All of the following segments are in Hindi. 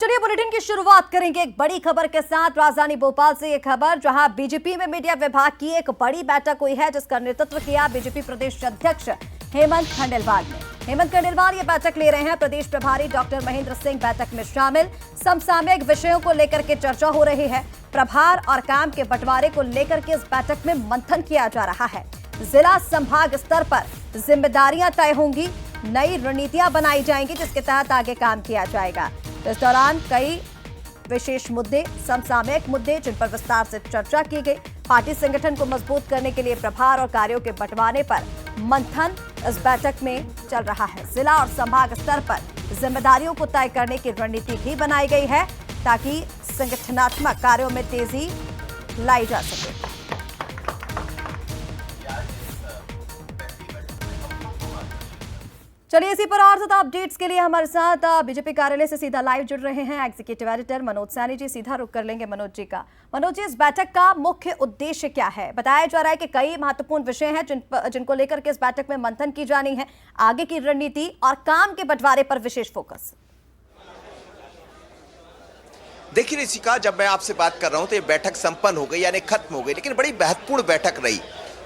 चलिए बुलेटिन की शुरुआत करेंगे एक बड़ी खबर के साथ। राजधानी भोपाल से ये खबर, जहां बीजेपी में मीडिया विभाग की एक बड़ी बैठक हुई है, जिसका नेतृत्व किया बीजेपी प्रदेश अध्यक्ष हेमंत खंडेलवाल ने। हेमंत खंडेलवाल ये बैठक ले रहे हैं। प्रदेश प्रभारी डॉक्टर महेंद्र सिंह बैठक में शामिल। समसामयिक विषयों को लेकर के चर्चा हो रही है। प्रभार और काम के बंटवारे को लेकर के इस बैठक में मंथन किया जा रहा है। जिला संभाग स्तर पर जिम्मेदारियां तय होंगी, नई रणनीतियां बनाई जाएंगी, जिसके तहत आगे काम किया जाएगा। इस दौरान कई विशेष मुद्दे, समसामयिक मुद्दे, जिन पर विस्तार से चर्चा की गई। पार्टी संगठन को मजबूत करने के लिए प्रभार और कार्यों के बंटवारे पर मंथन इस बैठक में चल रहा है। जिला और संभाग स्तर पर जिम्मेदारियों को तय करने की रणनीति भी बनाई गई है, ताकि संगठनात्मक कार्यों में तेजी लाई जा सके। चलिए इसी पर और ज्यादा अपडेट्स के लिए हमारे साथ बीजेपी कार्यालय से सीधा लाइव जुड़ रहे हैं एग्जीक्यूटिव एडिटर मनोज सैनी जी। सीधा रुक कर लेंगे मनोज जी का। मनोज जी, इस बैठक का मुख्य उद्देश्य क्या है? बताया जा रहा है कि कई महत्वपूर्ण विषय हैं जिनको लेकर के इस बैठक में मंथन की जानी है। आगे की रणनीति और काम के बंटवारे पर विशेष फोकस। देखिए ऋषिका, जब मैं आपसे बात कर रहा हूं तो ये बैठक संपन्न हो गई, यानी खत्म हो गई, लेकिन बड़ी महत्वपूर्ण बैठक रही।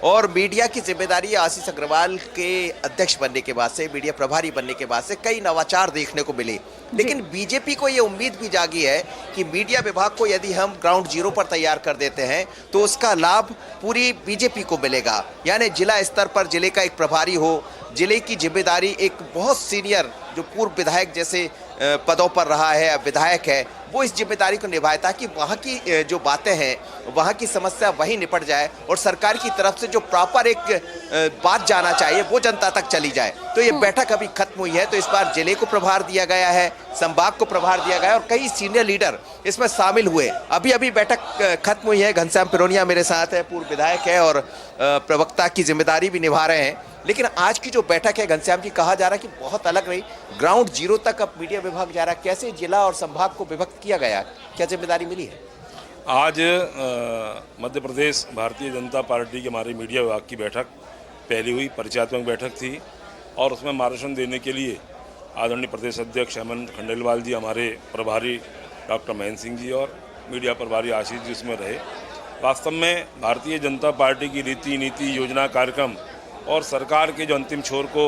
और मीडिया की जिम्मेदारी आशीष अग्रवाल के अध्यक्ष बनने के बाद से, मीडिया प्रभारी बनने के बाद से कई नवाचार देखने को मिले। लेकिन बीजेपी को ये उम्मीद भी जागी है कि मीडिया विभाग को यदि हम ग्राउंड जीरो पर तैयार कर देते हैं तो उसका लाभ पूरी बीजेपी को मिलेगा। यानी जिला स्तर पर जिले का एक प्रभारी हो, जिले की जिम्मेदारी एक बहुत सीनियर जो पूर्व विधायक जैसे पदों पर रहा है, विधायक है, वो इस जिम्मेदारी को निभाए, ताकि वहाँ की जो बातें हैं, वहाँ की समस्या वहीं निपट जाए और सरकार की तरफ से जो प्रॉपर एक बात जाना चाहिए वो जनता तक चली जाए। तो ये बैठक अभी खत्म हुई है। तो इस बार जिले को प्रभार दिया गया है, संभाग को प्रभार दिया गया है और कई सीनियर लीडर इसमें शामिल हुए। अभी बैठक खत्म हुई है। घनश्याम पिरोनिया मेरे साथ है, पूर्व विधायक है और प्रवक्ता की जिम्मेदारी भी निभा रहे हैं। लेकिन आज की जो बैठक है घनश्याम जी, कहा जा रहा है कि बहुत अलग रही। ग्राउंड जीरो तक अब मीडिया विभाग जा रहा है। कैसे जिला और संभाग को विभक्त किया गया, क्या जिम्मेदारी मिली है? आज मध्य प्रदेश भारतीय जनता पार्टी के हमारे मीडिया विभाग की बैठक पहली हुई, परिचयात्मक बैठक थी और उसमें मार्गदर्शन देने के लिए आदरणीय प्रदेश अध्यक्ष हेमंत खंडेलवाल जी, हमारे प्रभारी डॉक्टर महेंद्र सिंह जी और मीडिया प्रभारी आशीष जी उसमें रहे। वास्तव में भारतीय जनता पार्टी की रीति नीति, योजना, कार्यक्रम और सरकार के जो अंतिम छोर को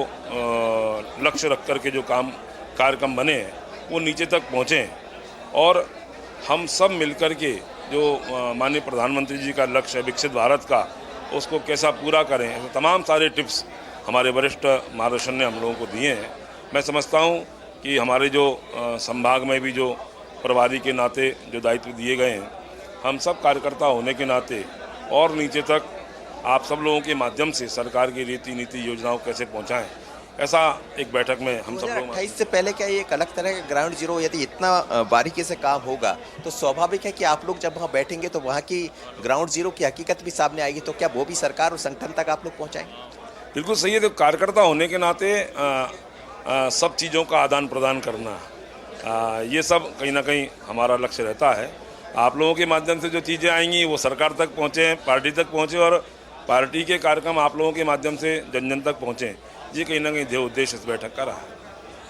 लक्ष्य रख कर के जो कार्यक्रम बने हैं वो नीचे तक पहुँचे हैं और हम सब मिलकर के जो माननीय प्रधानमंत्री जी का लक्ष्य है विकसित भारत का, उसको कैसा पूरा करें, तमाम सारे टिप्स हमारे वरिष्ठ मार्गदर्शन ने हम लोगों को दिए हैं। मैं समझता हूँ कि हमारे जो संभाग में भी जो प्रभारी के नाते जो दायित्व दिए गए हैं, हम सब कार्यकर्ता होने के नाते और नीचे तक आप सब लोगों के माध्यम से सरकार की रीति नीति योजनाओं कैसे पहुंचाएं, ऐसा एक बैठक में हम सब लोग। 2028 से पहले क्या ये एक अलग तरह का ग्राउंड जीरो, यदि इतना बारीकी से काम होगा तो स्वाभाविक है कि आप लोग जब वहाँ बैठेंगे तो वहाँ की ग्राउंड जीरो की हकीकत भी सामने आएगी। तो क्या वो भी सरकार और संगठन तक आप लोग पहुँचाएंगे? बिल्कुल सही है। तो कार्यकर्ता होने के नाते सब चीज़ों का आदान प्रदान करना, ये सब कहीं ना कहीं हमारा लक्ष्य रहता है। आप लोगों के माध्यम से जो चीज़ें आएंगी वो सरकार तक पहुँचे, पार्टी तक पहुँचे और पार्टी के कार्यक्रम आप लोगों के माध्यम से जन जन तक पहुँचे। ये कहीं ना कहीं ध्येय उद्देश्य इस बैठक का रहा है।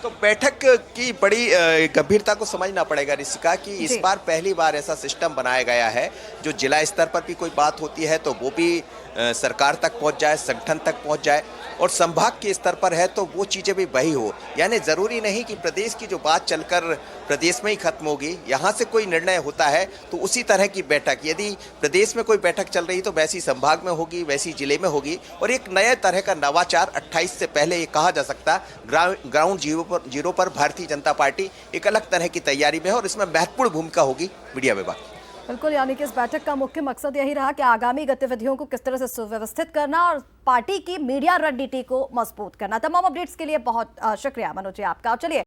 तो बैठक की बड़ी गंभीरता को समझना पड़ेगा ऋषिका कि इस बार पहली बार ऐसा सिस्टम बनाया गया है जो जिला स्तर पर भी कोई बात होती है तो वो भी सरकार तक पहुंच जाए, संगठन तक पहुंच जाए और संभाग के स्तर पर है तो वो चीज़ें भी वही हो। यानी ज़रूरी नहीं कि प्रदेश की जो बात चलकर प्रदेश में ही खत्म होगी, यहाँ से कोई निर्णय होता है तो उसी तरह की बैठक, यदि प्रदेश में कोई बैठक चल रही तो वैसी संभाग में होगी, वैसी जिले में होगी। और एक नए तरह का नवाचार 28 से पहले ये कहा जा सकता, ग्राउंड जीरो पर भारतीय जनता पार्टी एक अलग तरह की तैयारी में है और इसमें महत्वपूर्ण भूमिका होगी मीडिया विभाग। बिल्कुल, यानी कि इस बैठक का मुख्य मकसद यही रहा कि आगामी गतिविधियों को किस तरह से सुव्यवस्थित करना और पार्टी की मीडिया रणनीति को मजबूत करना। तमाम अपडेट्स के लिए बहुत शुक्रिया मनोज जी आपका। चलिए